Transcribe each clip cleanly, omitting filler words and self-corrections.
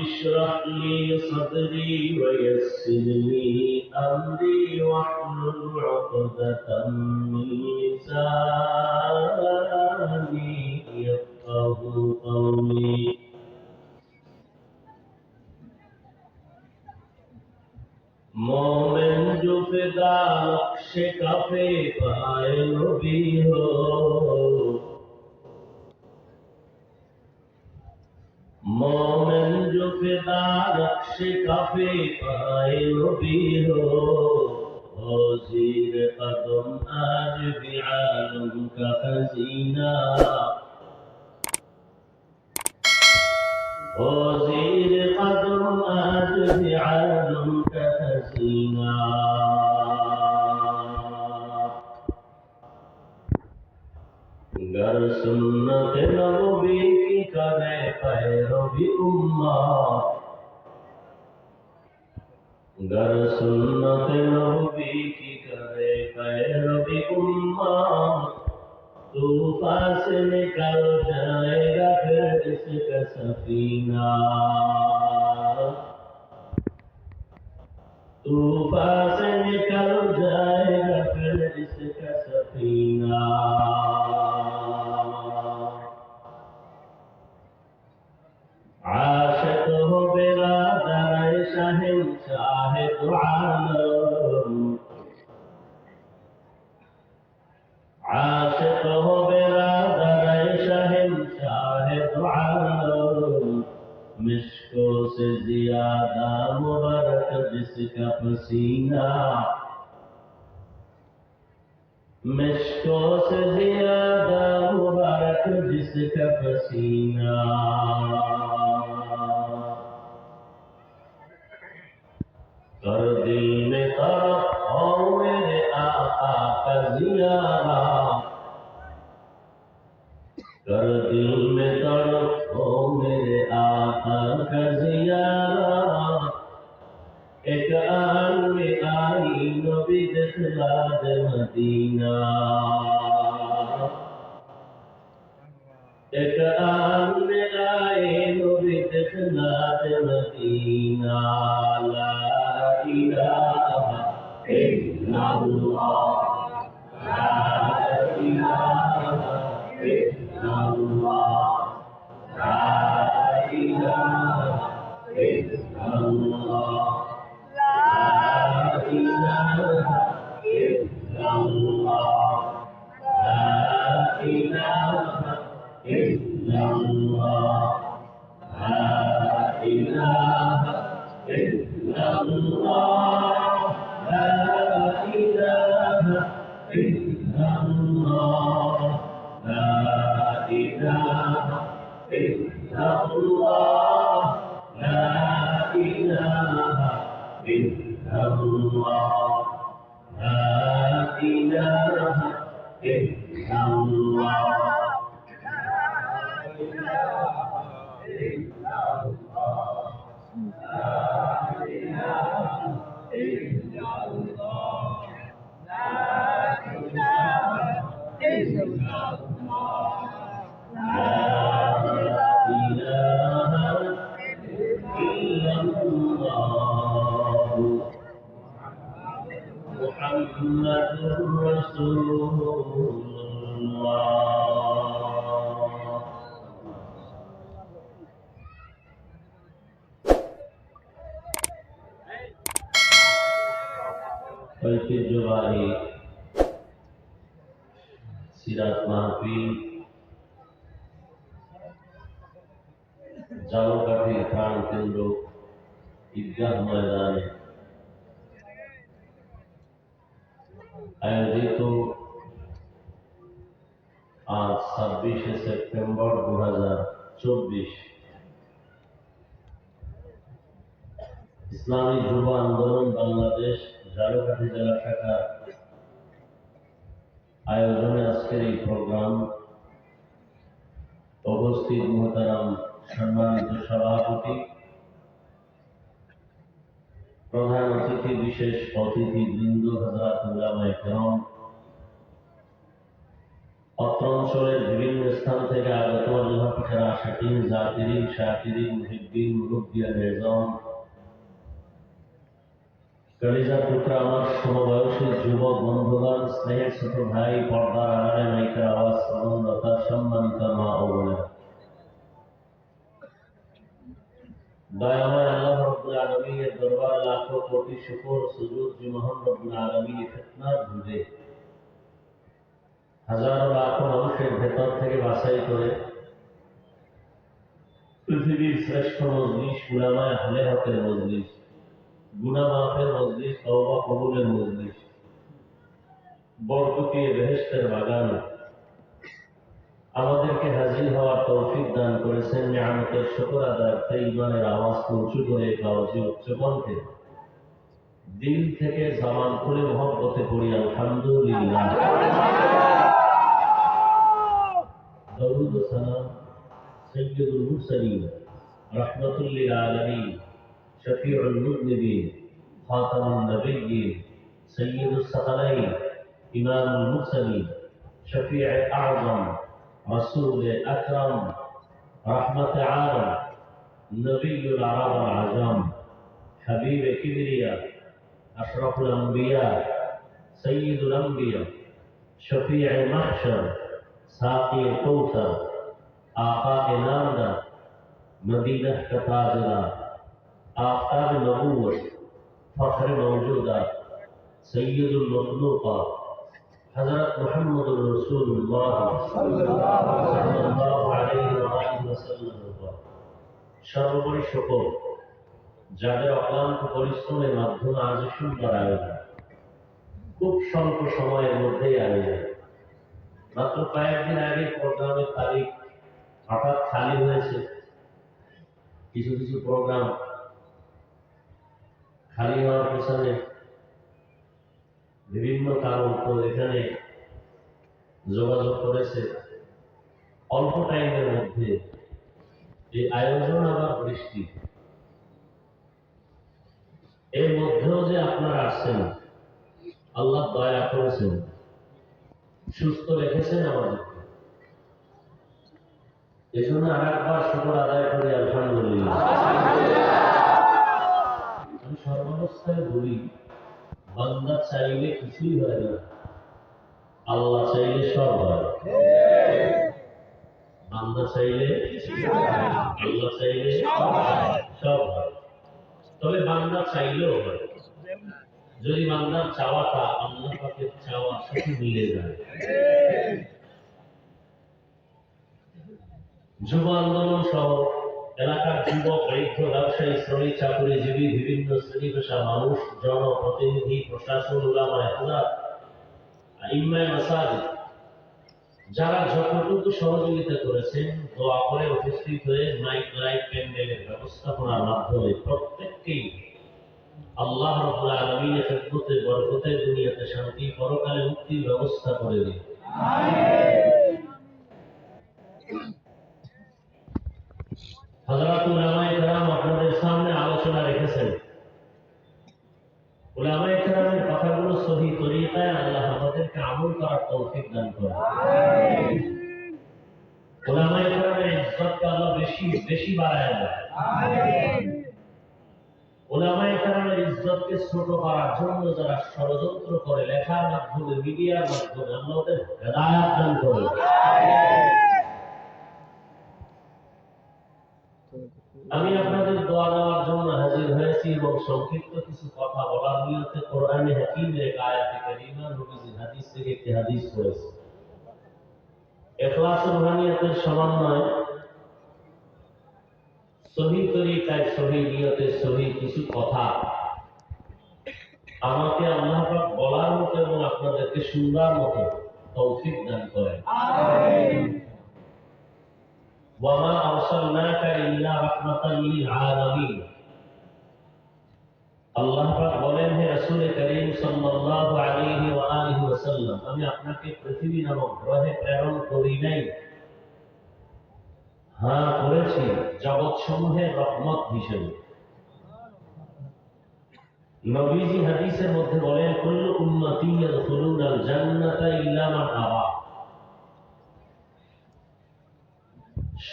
اشرح لي صدري ويسر لي أمري واحلل عقدة من لساني يفقه قولي मोमिन जो फिदा नक्श कफे पाए नबी हो मोमिन जो फिदा नक्श कफे पाए नबी हो ज़ीर कदम आज भी आलम का खजीना ज़ीर कदम आज भी आलम का खजीना गर सुन्नत नबी की करे पैरवी उम्मत गर सुन्नत नबी की करे पैरवी उम्मत तूफान से निकल जाएगा फिर इसका सफीना तूफान से निकल जाएगा फिर इसका सफीना आशिक हो बिरादर शहंशाह दो आलम आशिक हो बिरादर शहंशाह दो आलम मिश्को से ज्यादा मुबारक जिसका पसीना मिश्को से ज्यादा मुबारक जिसका पसीना कर दिल में तरफ हो मेरे आका का जियारा कर दिल में तरफ हो मेरे आका का जियारा एक आन में आई नबी दिखला दे मदीना एक आन में आई नबी दिखला दे मदीना ला इलाहा इल्लल्लाह ला इलाहा इल्लल्लाह ला इलाहा इल्लल्लाह ঐতিহ্যবাহী সিরাত মাহফিল জালকাঠি প্রাণ কেন্দ্র ঈদগাহ ময়দানে আয়োজিত আজ 26 সেপ্টেম্বর 2024 ইসলামী যুব আন্দোলন বাংলাদেশ জালকাঠি জেলা শাখা আয়োজনে আজকের এই প্রোগ্রাম উপস্থিত মুহতারাম সম্মানিত সভাপতি প্রধান অতিথি বিশেষ অতিথি বৃন্দ হযরত উলামায়ে কেরাম অত্র অঞ্চলের বিভিন্ন স্থান থেকে আগত আল্লাহ পাকের আশিকিন, জাকিরিন, শাকিরিন, মুহিব্বিন, মুরব্বিয়ান নিজাম, কলিজার টুকরা আমার সমবয়সী যুবক বন্ধুগণ, স্নেহের ছোট ভাই, পর্দার আড়ালে মাইকের আওয়াজ শ্রবণরতা সম্মানিত মা ও বোনেরা, দয়াময় আল্লাহ রাব্বুল আলামিনের দরবারে লাখো কোটি শুকর সুজুদ যে মহান রব্বুল আলামিনের ফিতনার যুগে হাজারো লাখো মানুষের ভেতর থেকে বাছাই করে পৃথিবীর শ্রেষ্ঠ মজলিস, উলামায়ে আহলে হকের মজলিস, গুনাহ মাফের মজলিস, তওবা কবুলের মজলিস, বরকতি বেহেশতের বাগান আমাদেরকে হাজির হওয়ার তৌফিক দান করেছেন। নিয়ামতের শুকর আদায় ইমানের আওয়াজকে উঁচু করে কাউজি উচ্চ কণ্ঠে দিল থেকে জবান খুলে মহব্বতে পড়ি আলহামদুলিল্লাহ। দরুদ ও সালাম সাইয়্যিদুল মুরসালিন রাহমাতুল লিল আলামিন শফিউল মুযনিবিন খাতামুন নবিয়্যিন সাইয়্যিদুস সাকালাইন ইমামুল মুরসালিন শফিউল আযম রাসূল আকরাম রাহমাতে আলম নবিয়্যুল আরব ওয়াল আজম হাবিব কিবরিয়া আশরাফুল আম্বিয়া সাইয়্যিদুল আম্বিয়া শফিউল মাহশর साक़ी कौसर आका नामदा मदीना का ताजदार आफ़ताब नबूवत फ़ख्र मौजूदा सय्यदुल मखलूक़ा हज़रत मुहम्मदुर रसूलुल्लाह सल्लल्लाहु अलैहि वसल्लम সর্বোপরি শুকর যাদের অক্লান্ত পরিশ্রমের মাধ্যমে আজ সুন্দর আয়োজন, খুব স্বল্প সময়ের মধ্যেই আয়োজন। মাত্র কয়েকদিন আগে প্রোগ্রামের তারিখ হঠাৎ খালি হয়েছে। কিছু কিছু প্রোগ্রাম খালি হওয়ার পেছনে বিভিন্ন কারণ, তো এখানে যোগাযোগ করেছে অল্প টাইমের মধ্যে এই আয়োজন আবার বৃষ্টি, এর মধ্যেও যে আপনারা আসছেন, আল্লাহ দয়া করেছেন, সুস্থ রেখেছেন আমাদের। এজন্য আরেকবার শুকর আদায় করি আলহামদুলিল্লাহ। আমি সর্বাবস্থায় বলি, বান্দা চাইলে কিছুই হয় না, আল্লাহ চাইলে সব হয়। বান্দা চাইলে, আল্লাহ চাইলে সব হয়। তবে বান্দা চাইলেও হয় যদি বান্দার চাওয়াটা আল্লাহ পাকের চাওয়ার সাথে মিলে যায়। যুব আন্দোলন সহ এলাকার যুবক, বৃদ্ধ, ব্যবসায়ী, শ্রমিক, চাকুরিজীবী, বিভিন্ন শ্রেণী পেশা মানুষ, জনপ্রতিনিধি, প্রশাসন, উলামায়ে হুদা, আইম্মায়ে মাসাজিদ, যারা যতটুকু সহযোগিতা করেছেন, দোয়া করে উপস্থিত হয়ে মাইক লাইট প্যান্ডেলের ব্যবস্থাপনার মাধ্যমে প্রত্যেককেই আল্লাহ রাব্বুল আলামিনের খিদমতে, বরকতে, দুনিয়াতে শান্তি, পরকালে মুক্তির ব্যবস্থা করে দিন। হযরত উলামায়ে কেরাম আপনাদের সামনে আলোচনা রেখেছেন। উলামায়ে কেরামের কথাগুলো সহিহ তরিকায় আল্লাহ আমাদেরকে আমল করার তৌফিক দান করুন। উলামায়ে কেরামের ইজ্জতকে আল্লাহ বেশি বেশি বাড়ায় দেন। উলামায়ে কেরামের ইজ্জতকে ছোট করার জন্য যারা ষড়যন্ত্র করে, লেখার মাধ্যমে, মিডিয়ার মাধ্যমে, আল্লাহ ওদের হেদায়েত দান করুন। আমি আপনাদের দোয়া দেওয়ার জন্য হাজির হয়েছি এবং সংক্ষিপ্ত কিছু কথা বলার নিয়তে কোরআনে হাকিমের এক আয়াতে কারিমা, নবীজির হাদিস থেকে একটি হাদিস পড়েছি। ইখলাস ও রুহানিয়তের সমন্বয়, সহিহ তরিকায়, সহিহ নিয়তে, সহিহ কিছু কথা আমাকে আল্লাহ পাক বলার মতো এবং আপনাদেরকে শুনবার মতো তৌফিক দান করেন। ওয়ামা আরসালনাকা ইল্লা রাহমাতাল লিল আলামিন। আল্লাহ পাক বলেন, হে রাসূল করিম সাল্লাল্লাহু আলাইহি ওয়া আলিহি ওয়াসাল্লাম, আমি আপনাকে পৃথিবী নামক গ্রহে প্রেরণ করি নাই, হ্যাঁ করেছি জগৎসমূহের রহমত হিসেবে। নবীজি হাদিসের মধ্যে বলেন, কুল্লু উম্মতি ইয়াদখুলুনাল জান্নাতা ইল্লা মান আবা।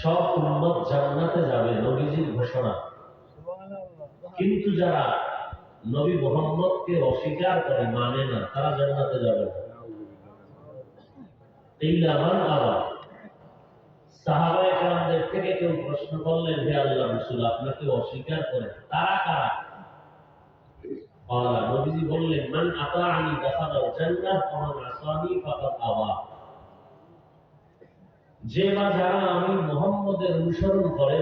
সব উম্মত জান্নাতে যাবে, নবীজির ঘোষণা। কিন্তু যারা নবী মুহাম্মদকে অস্বীকার করে, মানে না, তারা জান্নাতে যাবে না। ইল্লা মান আবা। সাহাবায়ে কেরামদের থেকে কেউ প্রশ্ন করলেন, হে আল্লাহর রাসূল, আপনাকে অস্বীকার করে তারা কারা? নবীজি বললেন, মান আতাআনি দাখালাল জান্নাহ ওয়া মান আসানি ফাকাদ আবা। যে বা যারা আমি মুহাম্মদের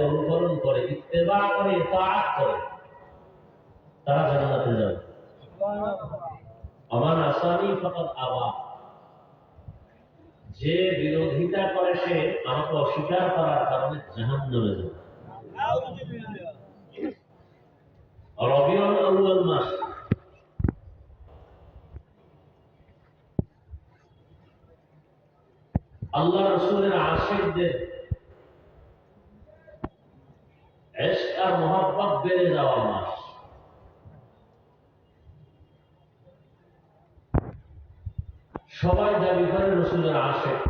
অনুকরণ করে ইত্তেবা করে, ইতাআত করে, তারা জান্নাতে যাবে। ওয়া মান আসানি ফাকাদ আবা। যে বিরোধিতা করে সে আমাকে অস্বীকার করার কারণে জাহান্নামে যাবে। রবিউল আউয়াল মাস, আল্লাহ রাসূলের আশিকদের ইশক আর মহব্বত বেড়ে যাওয়া মাস। সবাই দাবি করে রাসূলের আশিক।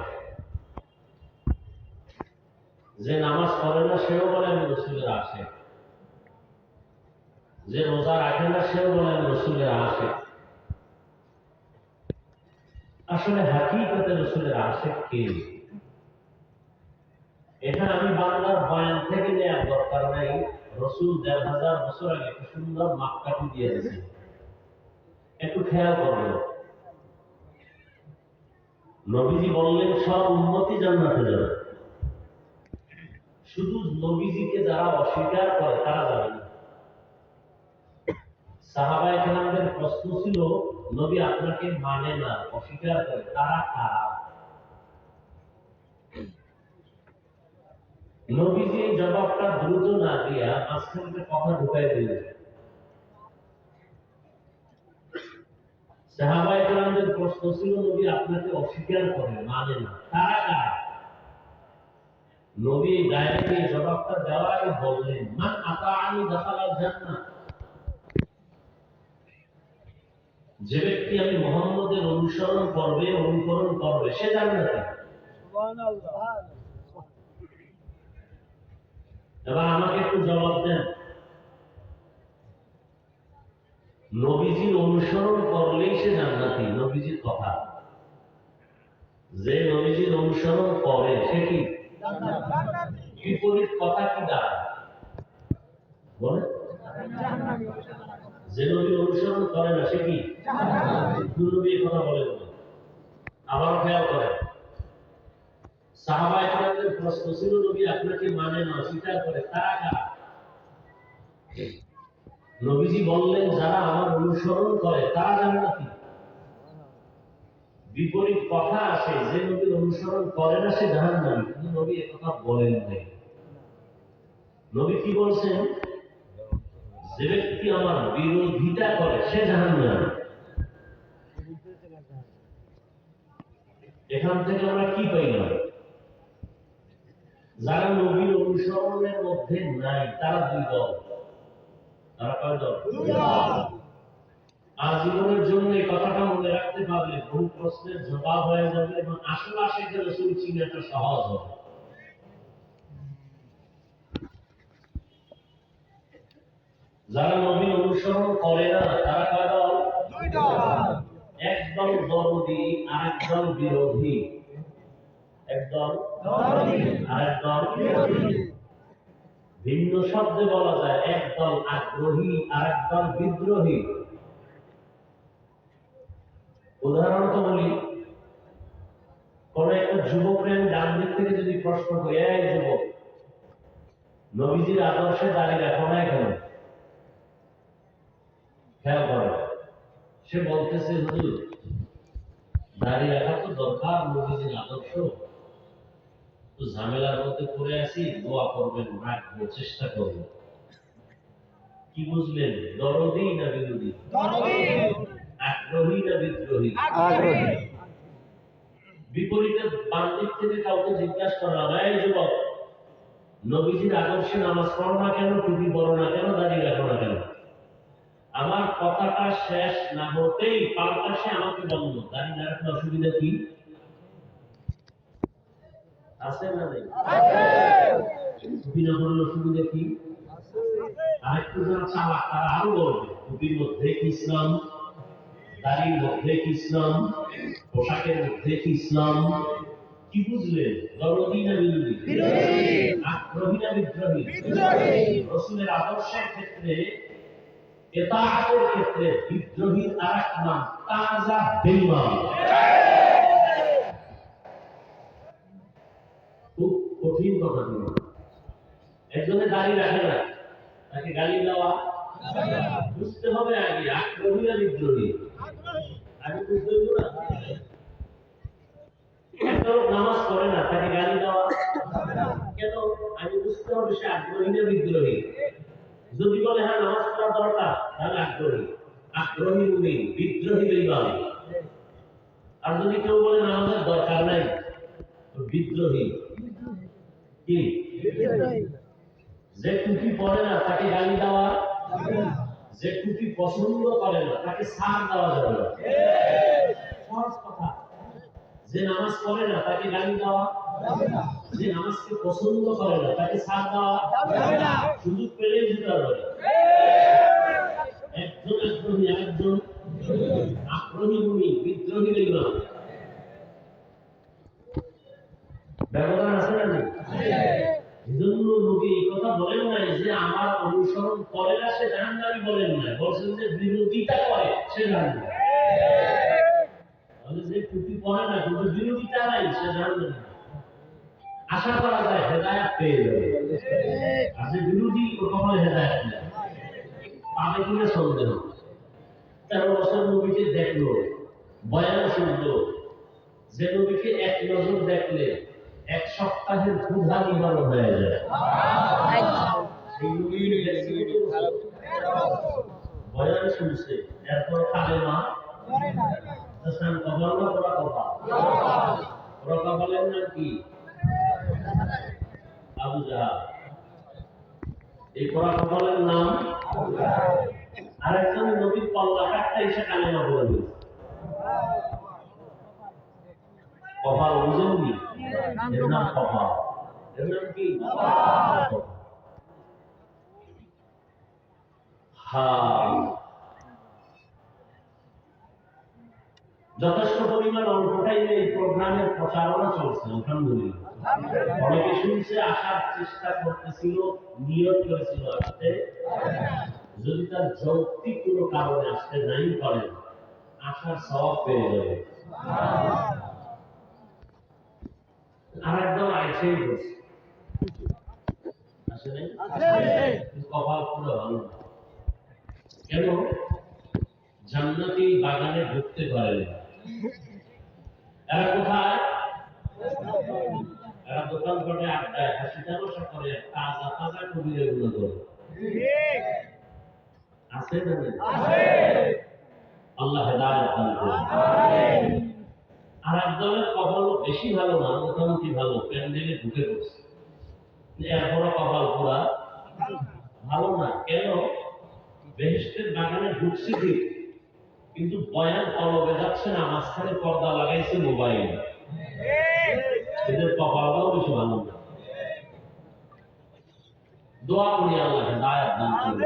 যে নামাজ পড়ে না সেও বলে আমি রাসূলের আশিক, যে রোজা রাখে না সেও বলে আমি রাসূলের আশিক। আসলে হাকিকতে রাসূলের আশিক কে? এটা আমি বাংলার বয়ান থেকে নেওয়ার দরকার নাই। রাসূল ১৫০০ বছর আগে একটা সুন্দর মাপকাঠি দিয়ে দিয়েছেন, একটু খেয়াল করবেন। নবীজি বললেন সব উম্মতই জান্নাতে যাবে, শুধু নবীজিকে যারা অস্বীকার করে তারা যাবে না। সাহাবায়ে কেরামদের প্রশ্ন ছিল, নবী আপনাকে মানে না, অস্বীকার করে, তারা কারা? নবীজি জবাবটা দ্রুত না দিয়া মাঝখানে কথা ঢুকাই দিলেন। সাহাবায়ে কেরামদের প্রশ্ন ছিল, নবী আপনাকে অস্বীকার করে, মানে না, তারা কারা? নবী ডাইরেক্টলি জবাবটা দেওয়ার আগে বললেন, মান আতাআনি দাখালাল জান্নাহ। যে ব্যক্তি আমি মুহাম্মদের অনুকরণ করবে সে জান্নাতে। সুবহানাল্লাহ। এবার আমাকে একটু জবাব দেন, নবীজির অনুসরণ করলেই সে জান্নাতি? নবীজির কথা, যে নবীজির অনুসরণ করে সে কি জান্নাতি? বিপরীত কথা কি দাঁড়ায় বলে? যে নবী অনুসরণ করে না সে কি জান্নাতি? নবী এই কথা বলেন। আবার খেয়াল করেন, সাহাবায়ে কেরামদের প্রশ্ন ছিল, নবী আপনাকে মানে না, অস্বীকার করে, তারা কারা? নবীজি বললেন যারা আমার অনুসরণ করে তারা জান্নাতি। বিপরীত কথা আসে, যে নবীর অনুসরণ করে না সে জাহান্নামী। কিন্তু নবী এ কথা বলেন নাই। নবী কি বলছেন? যে ব্যক্তি আমার বিরোধিতা করে সে জাহান্নামী। এখান থেকে আমরা কি পাইলাম? যারা নবীর অনুসরণের মধ্যে নাই তারা দুই দল। তারা কয় দল? আজীবনের জন্য এই কথাটা মনে রাখতে পারলে বহু প্রশ্নের জবাব হয়ে যাবে এবং আসল আশিকে রাসূল চিনাটা সহজ হবে। যারা নবীর অনুসরণ করে না তারা কয় দল? দুই দল। একদল দরদি, আরেকদল বিরোধী। একদল দরদি, আরেকদল বিরোধী। ভিন্ন শব্দে বলা যায় একদল আগ্রহী, আরেকদল বিদ্রোহী। উদাহরণত বলি, কোন একটা যুবকের ডান দিক থেকে যদি প্রশ্ন করি, এই যুবক, নবীজির আদর্শে দাঁড়িয়ে রাখো না কেন? খেয়াল করে, সে বলতেছে, হুজুর দাঁড়িয়ে রাখা তো দরকার, নবীজির আদর্শ, তো ঝামেলার মধ্যে পড়ে আছি, দোয়া করবেন, রাখবো, চেষ্টা করবো। কি বুঝলেন? দরদি না বিরোধী? আগ্রহী না বিদ্রোহী? আগ্রহী। বিপরীতে বাম দিক থেকে কাউকে জিজ্ঞাসা করা, এই যুবক, নবীজির আদর্শে নামাজ পড়ো না কেন, টুপি পড়ো না কেন, দাঁড়িয়ে রাখো না কেন? আমার কথাটা শেষ না হতেই পাল্টা সে আমাকে বলল, দাঁড়িয়ে রাখলে অসুবিধা কি? আছে না নেই? টুপি না পড়লে সুবিধা কি? আরেকটু যারা চালাক তারা আরো বলবে টুপির মধ্যে কি ইসলাম, দাড়ির মধ্যে কি ইসলাম, পোশাকের মধ্যে কি ইসলাম। কি বুঝলেন? দরদি না বিরোধী? আগ্রহী না বিদ্রোহী? রসুলের আদর্শের ক্ষেত্রে, ইতাআতের ক্ষেত্রে বিদ্রোহীর আরেক নাম তাজা বেঈমান। খুব কঠিন কথা বলুন। একজনে দাড়ি রাখে না, তাকে গালি দেওয়া বুঝতে হবে আগে আগ্রহী না বিদ্রোহী। আগে বুঝতে হবে না। একটা লোক নামাজ পড়ে না, তাকে গালি দেওয়া কেন? আগে বুঝতে হবে সে আগ্রহী না বিদ্রোহী। যদি বলে হ্যাঁ নামাজ পড়া দরকার, তাহলে আগ্রহী। আগ্রহী মুমিন, বিদ্রোহী বেঈমান। আর যদি কেউ বলে নামাজের দরকার নাই, তো বিদ্রোহী। কি? যে টুপি পরে না তাকে গালি দেওয়া, যে টুপি পছন্দ করে না তাকে ছাড় দেওয়া যাবে না। সহজ কথা। যে নামাজ পড়ে না তাকে গালি দেওয়া, যে নামাজকে পছন্দ করে না তাকে ছাড় দেওয়া সুযোগ পেলেই দিতে হবে। একজন আগ্রহী, আরেকজন আগ্রহী মুমিন, বিদ্রোহী বেঈমান। ব্যবধান আছে না নেই? এজন্য নবী এই কথা বলেন নাই যে আমার অনুসরণ করে না সে জাহান্নামী, বলেন না, বলছেন যে বিরোধিতা করে সে জাহান্নামী। তাহলে যে টুপি পরে না কিন্তু বিরোধিতা নাই সে জাহান্নামী। আশা করা যায় হেদায়েত পেয়ে যাবে, আর যে বিরোধী ও কখনো হেদায়েত নেই। পাবে কিনা সন্দেহ। 13 বছর নবীকে দেখলো, বয়ান শুনলো, যে নবীকে এক নজর দেখলে 1 সপ্তাহের ক্ষুধা নিবারণ হয়ে যায়। বয়ান শুনছে, এরপর কালেমা কপাল না পোড়া কপাল? পোড়া কপালের নাম কি? আবু জাহাল। এই পোড়া কপালের নাম আরেকজন নবীর পাল্লা কাটতে এসে কালেমা বলে দিয়েছে। কপাল বুঝেননি? এর নাম কপাল। এর নাম কি? যথেষ্ট পরিমাণ অল্প টাইমে এই প্রোগ্রামের প্রচারণা চলছে, আলহামদুলিল্লাহ। অনেকে শুনছে, আসার চেষ্টা করতেছিল, নিয়ত করেছিল আসতে। যদি তার যৌক্তিক কোনো কারণে আসতে নাই পারেন, আসার সওয়াব পেয়ে যাবে। আর একদম আইসেই বসে আসে নাই, কপাল পুরো ভালো। কেন? জান্নাতি বাগানে ঢুকতে পারে না। এরা কোথায়? এরা দোকান করে আড্ডায় হাসি তামাশা করে, তাজা তাজা কবির এগুলো করে। আছে না? আল্লাহ হেদায়েত দান করুন। আর একজনের কপাল বেশি ভালো না, মোটামুটি ভালো, প্যান্ডেলে ঢুকে পড়ছে, এরপরও কপাল পুরা ভালো না। কেন? বেহেশতের বাগানে ঢুকছে ঠিক, কিন্তু বয়ান কলবে যাচ্ছে না, মাঝখানে পর্দা লাগাইছে মোবাইল। এদের কপালটাও বেশি ভালো না। দোয়া করি আল্লাহ হেদায়েত দান করুন।